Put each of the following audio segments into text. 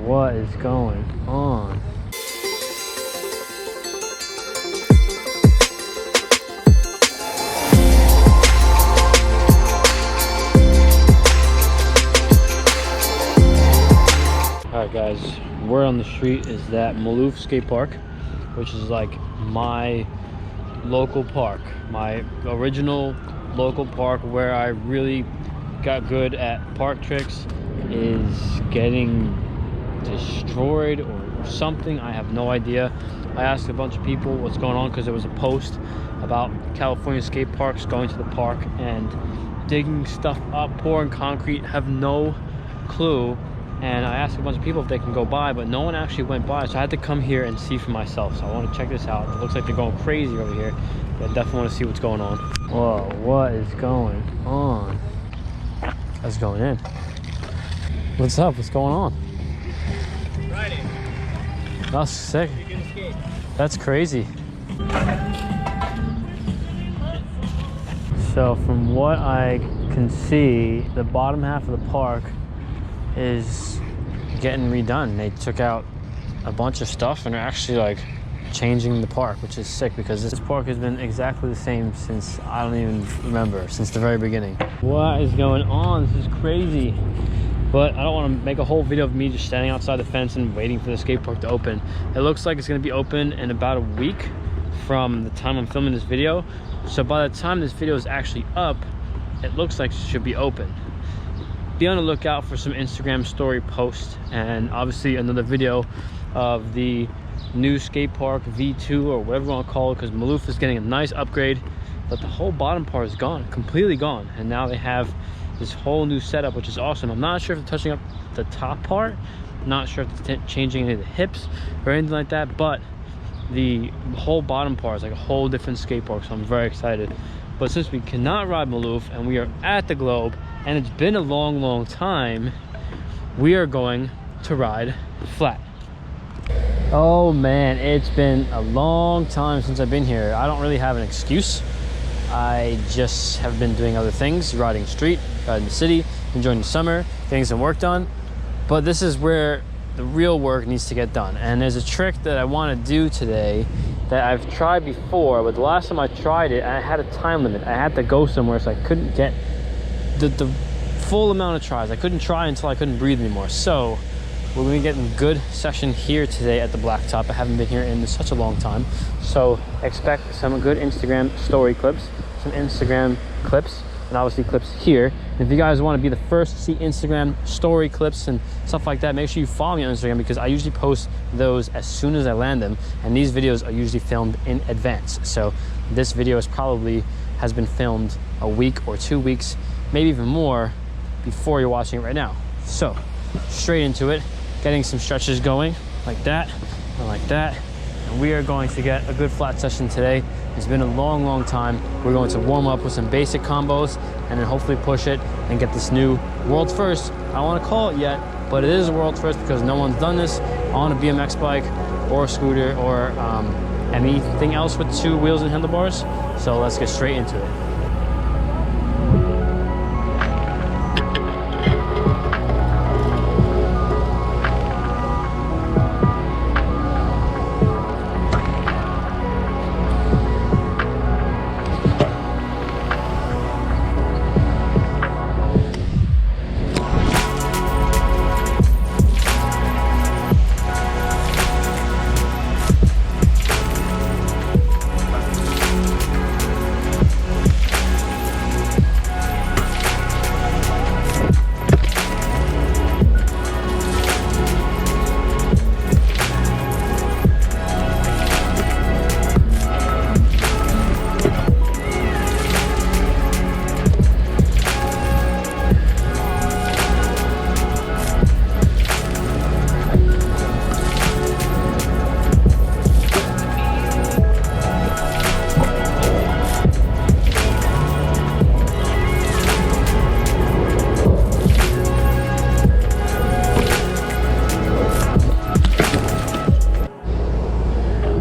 what is going on? Alright guys, word on the street is that Maalouf skate park, which is like my local park, my original local park where I really got good at park tricks, is getting destroyed or something. I have no idea. I asked a bunch of people what's going on because there was a post about California skate parks going to the park and digging stuff up, pouring concrete, have no clue. And I asked a bunch of people if they can go by, but no one actually went by, so I had to come here and see for myself. So I want to check this out. It looks like they're going crazy over here, but I definitely want to see what's going on. Whoa, what is going on? That's going in. What's up? What's going on? Friday. That's sick. You're gonna skate. That's crazy. So from what I can see, the bottom half of the park is getting redone. They took out a bunch of stuff and they're actually like changing the park, which is sick because this park has been exactly the same since I don't even remember, since the very beginning. What is going on? This is crazy. But I don't want to make a whole video of me just standing outside the fence and waiting for the skate park to open. It looks like it's going to be open in about a week from the time I'm filming this video. So by the time this video is actually up, it looks like it should be open. Be on the lookout for some Instagram story posts and obviously another video of the new skate park V2 or whatever you want to call it, because Maalouf is getting a nice upgrade, but the whole bottom part is gone, completely gone, and now they have this whole new setup, which is awesome. I'm not sure if they're touching up the top part, not sure if they're changing any of the hips or anything like that, but the whole bottom part is like a whole different skate park, so I'm very excited. But since we cannot ride Maalouf and we are at the Globe and it's been a long time, we are going to ride flat. Oh man, it's been a long time since I've been here. I don't really have an excuse. I just have been doing other things, riding street, riding the city, enjoying the summer, getting some work done. But this is where the real work needs to get done. And there's a trick that I want to do today that I've tried before, but the last time I tried it, I had a time limit. I had to go somewhere, so I couldn't get the full amount of tries. I couldn't try until I couldn't breathe anymore. So we're gonna get in good session here today at the Blacktop. I haven't been here in such a long time. So expect some good Instagram story clips, some Instagram clips, and obviously clips here. And if you guys want to be the first to see Instagram story clips and stuff like that, make sure you follow me on Instagram, because I usually post those as soon as I land them, and these videos are usually filmed in advance. So this video has been filmed a week or 2 weeks, maybe even more, before you're watching it right now. So straight into it, getting some stretches going like that and like that, and we are going to get a good flat session today. It's been a long time. We're going to warm up with some basic combos and then hopefully push it and get this new world's first. I don't want to call it yet, but it is a world's first because no one's done this on a BMX bike or a scooter or anything else with 2 wheels and handlebars. So let's get straight into it.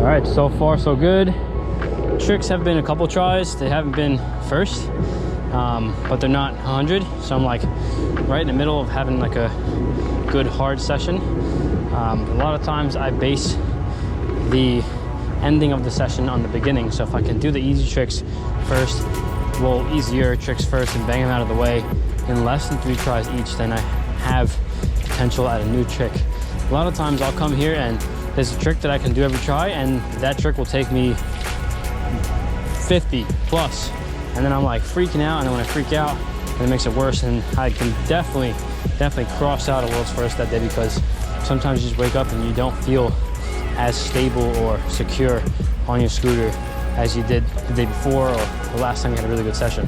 All right, so far so good. Tricks have been a couple tries. They haven't been first, but they're not 100. So I'm like right in the middle of having like a good hard session. A lot of times I base the ending of the session on the beginning. So if I can do the easy tricks first, well, easier tricks first and bang them out of the way in less than 3 tries each, then I have potential at a new trick. A lot of times I'll come here and there's a trick that I can do every try, and that trick will take me 50 plus. And then I'm like freaking out, and then when I freak out, it makes it worse. And I can definitely cross out a world's first that day, because sometimes you just wake up and you don't feel as stable or secure on your scooter as you did the day before or the last time you had a really good session.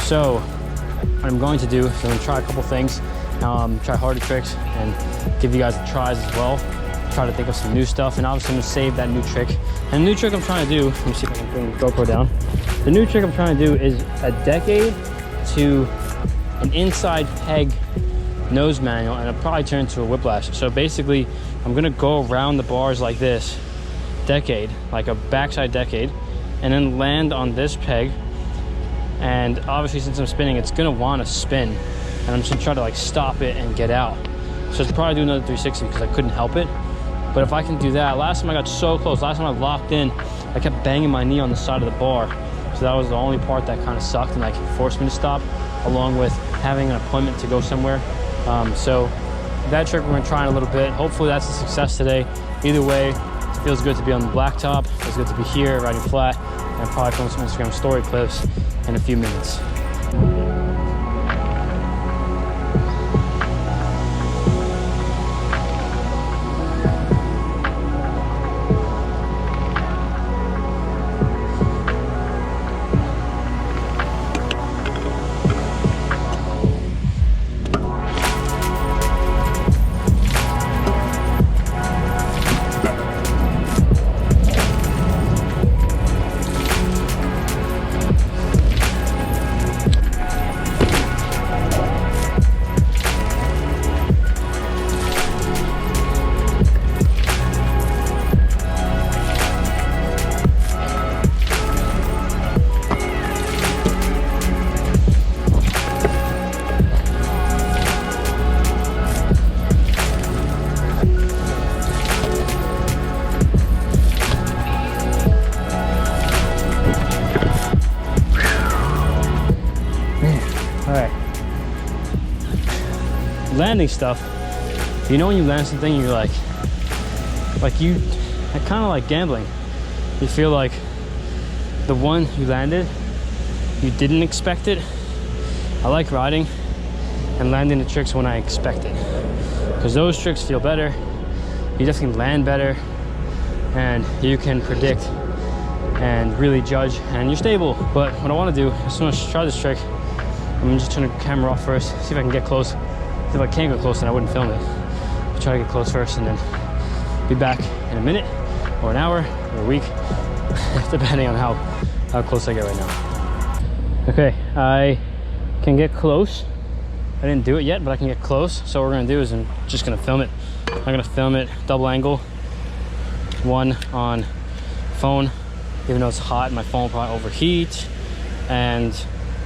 So what I'm going to do is I'm going to try a couple things, try harder tricks and give you guys the tries as well. Try to think of some new stuff, and obviously I'm going to save that new trick. And the new trick I'm trying to do, let me see if I can bring the GoPro down. The new trick I'm trying to do is a decade to an inside peg nose manual, and it'll probably turn into a whiplash. So basically I'm going to go around the bars like this, decade, like a backside decade, and then land on this peg. And obviously since I'm spinning, it's going to want to spin, and I'm just going to try to like stop it and get out. So it's probably do another 360 because I couldn't help it. But if I can do that, last time I got so close, last time I locked in, I kept banging my knee on the side of the bar. So that was the only part that kind of sucked and like forced me to stop, along with having an appointment to go somewhere. So that trick we're gonna try in a little bit. Hopefully that's a success today. Either way, it feels good to be on the blacktop. It feels good to be here, riding flat, and I'll probably film some Instagram story clips in a few minutes. Landing stuff, you know, when you land something, you're like I kind of like gambling. You feel like the one you landed, you didn't expect it. I like riding and landing the tricks when I expect it, because those tricks feel better. You definitely land better, and you can predict and really judge, and you're stable. But what I want to do, as soon as I try this trick, I'm just turning the camera off first, see if I can get close. If I can't go close, then I wouldn't film it. I'll try to get close first, and then be back in a minute or an hour or a week, depending on how close I get right now. Okay, I can get close. I didn't do it yet, but I can get close. So what we're gonna do is I'm just gonna film it. I'm gonna film it double angle, one on phone, even though it's hot, my phone will probably overheat, and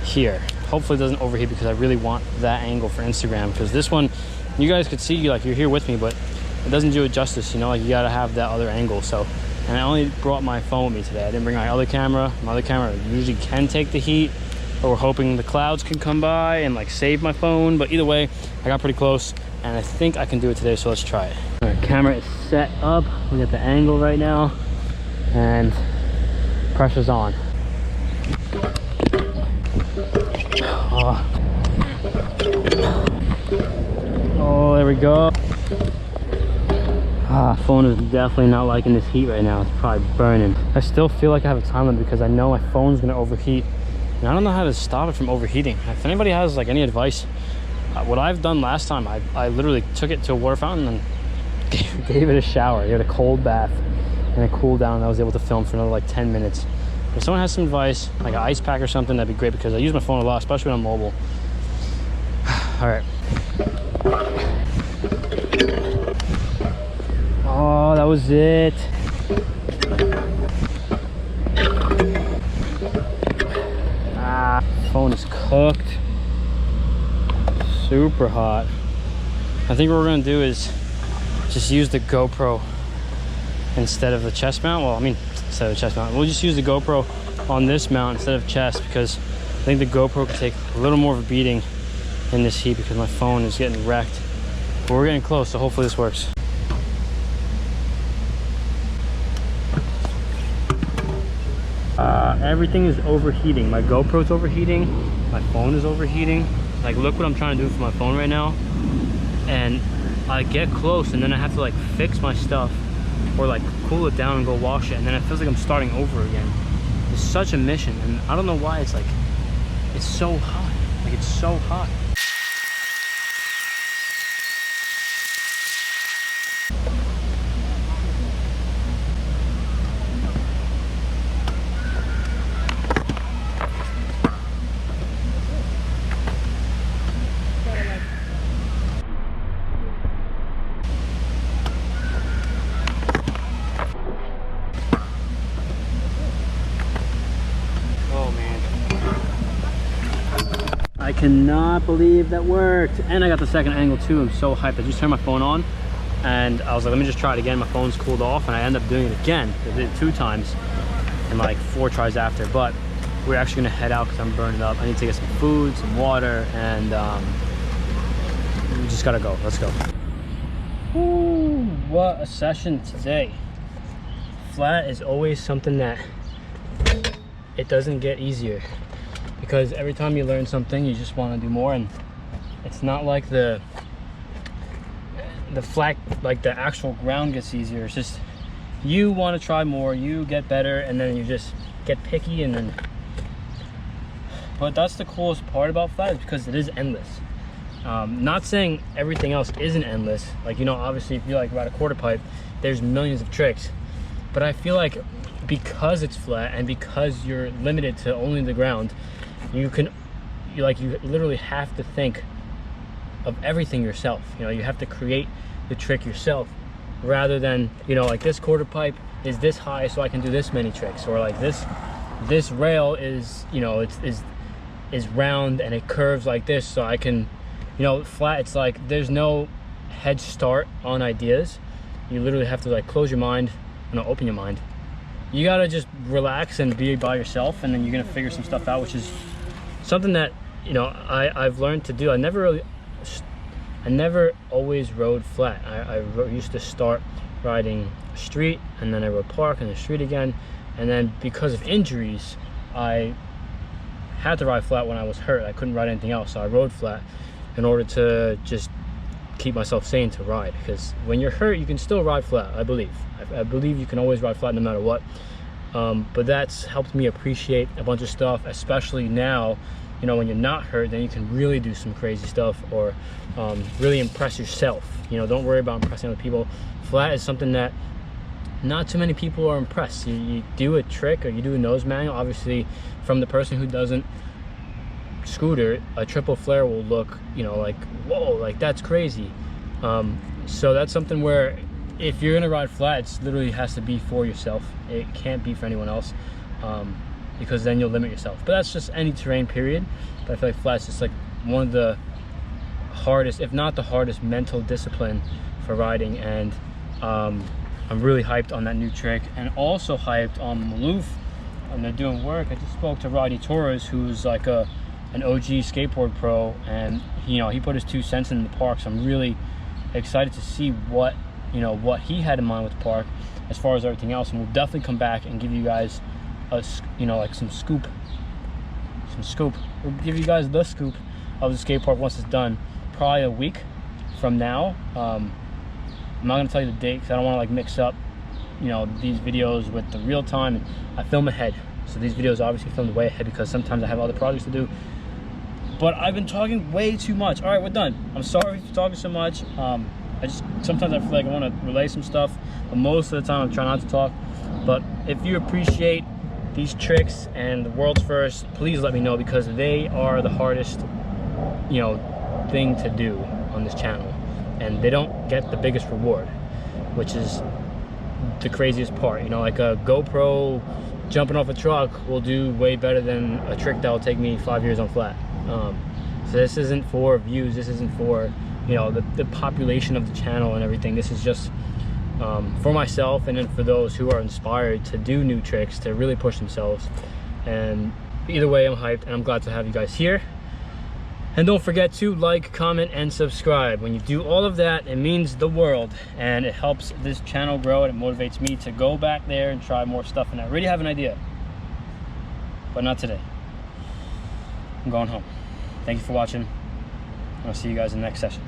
here. Hopefully it doesn't overheat, because I really want that angle for Instagram, because this one, you guys could see, like, you're here with me, but it doesn't do it justice, you know, like you gotta have that other angle. So, and I only brought my phone with me today. I didn't bring my other camera. My other camera usually can take the heat, but we're hoping the clouds can come by and like save my phone. But either way, I got pretty close, and I think I can do it today, so let's try it. All right, camera is set up. We got the angle right now, and pressure's on. Oh, there we go. Phone is definitely not liking this heat right now. It's probably burning. I still feel like I have a time limit, because I know my phone's gonna overheat, and I don't know how to stop it from overheating. If anybody has like any advice, what I've done last time, I literally took it to a water fountain and gave it a shower. I got a cold bath and it cooled down, and I was able to film for another like 10 minutes. If someone has some advice, like an ice pack or something, that'd be great, because I use my phone a lot, especially when I'm mobile. All right. Oh, that was it. Phone is cooked. Super hot. I think what we're gonna do is just use the GoPro instead of the chest mount. Well, I mean, instead of the chest mount, we'll just use the GoPro on this mount instead of chest, because I think the GoPro could take a little more of a beating in this heat because my phone is getting wrecked. But we're getting close, so hopefully this works. Everything is overheating. My GoPro's overheating, my phone is overheating. Like, look what I'm trying to do for my phone right now, and I get close and then I have to like fix my stuff or like cool it down and go wash it, and then it feels like I'm starting over again. It's such a mission, and I don't know why it's like, it's so hot. Like, it's so hot. I cannot believe that worked, and I got the second angle too. I'm so hyped. I just turned my phone on and I was like, let me just try it again. My phone's cooled off, and I ended up doing it again. I did it 2 times and like 4 tries after. But we're actually gonna head out because I'm burning up. I need to get some food, some water, and we just gotta go. Let's go. Ooh, what a session today. Flat is always something that it doesn't get easier, because every time you learn something, you just want to do more. And it's not like the flat, like the actual ground gets easier. It's just you want to try more, you get better, and then you just get picky. And then, but that's the coolest part about flat, is because it is endless. Not saying everything else isn't endless. Like, you know, obviously if you like ride a quarter pipe, there's millions of tricks. But I feel like because it's flat and because you're limited to only the ground, you literally have to think of everything yourself. You know, you have to create the trick yourself, rather than, you know, like this quarter pipe is this high so I can do this many tricks, or like this rail is, you know, is round and it curves like this so I can, you know. Flat, it's like there's no head start on ideas. You literally have to like close your mind and open your mind. You gotta just relax and be by yourself, and then you're gonna figure some stuff out, which is something that, you know, I've learned to do. I never always rode flat. I used to start riding street, and then I rode park and the street again, and then because of injuries I had to ride flat when I was hurt. I couldn't ride anything else, so I rode flat in order to just keep myself sane to ride, because when you're hurt you can still ride flat. I believe you can always ride flat no matter what. But that's helped me appreciate a bunch of stuff, especially now. You know, when you're not hurt, then you can really do some crazy stuff, or really impress yourself. You know, don't worry about impressing other people. Flat is something that not too many people are impressed. You do a trick or you do a nose manual, obviously from the person who doesn't scooter, a triple flare will look, you know, like, whoa, like that's crazy. So that's something where if you're gonna ride flat, it literally has to be for yourself. It can't be for anyone else, because then you'll limit yourself. But that's just any terrain, period. But I feel like flat's just like one of the hardest, if not the hardest, mental discipline for riding. And I'm really hyped on that new trick, and also hyped on Maalouf, and they're doing work. I just spoke to Roddy Torres, who's like an OG skateboard pro, and you know, he put his 2 cents in the park. So I'm really excited to see what, you know, what he had in mind with the park as far as everything else. And we'll definitely come back and give you guys a, you know, like some scoop. We'll give you guys the scoop of the skate park once it's done, probably a week from now. I'm not gonna tell you the date because I don't want to like mix up, you know, these videos with the real time. I film ahead, so these videos obviously filmed way ahead because sometimes I have other projects to do. But I've been talking way too much. All right, we're done. I'm sorry for talking so much. Sometimes I feel like I want to relay some stuff, but most of the time I'm trying not to talk. But if you appreciate these tricks and the world's first, please let me know, because they are the hardest, you know, thing to do on this channel, and they don't get the biggest reward, which is the craziest part. You know, like a GoPro jumping off a truck will do way better than a trick that will take me 5 years on flat. So this isn't for views, this isn't for you know, the population of the channel and everything. This is just for myself, and then for those who are inspired to do new tricks, to really push themselves. And either way, I'm hyped, and I'm glad to have you guys here. And don't forget to like, comment, and subscribe. When you do all of that, it means the world, and it helps this channel grow, and it motivates me to go back there and try more stuff. And I already have an idea, but not today. I'm going home. Thank you for watching. I'll see you guys in the next session.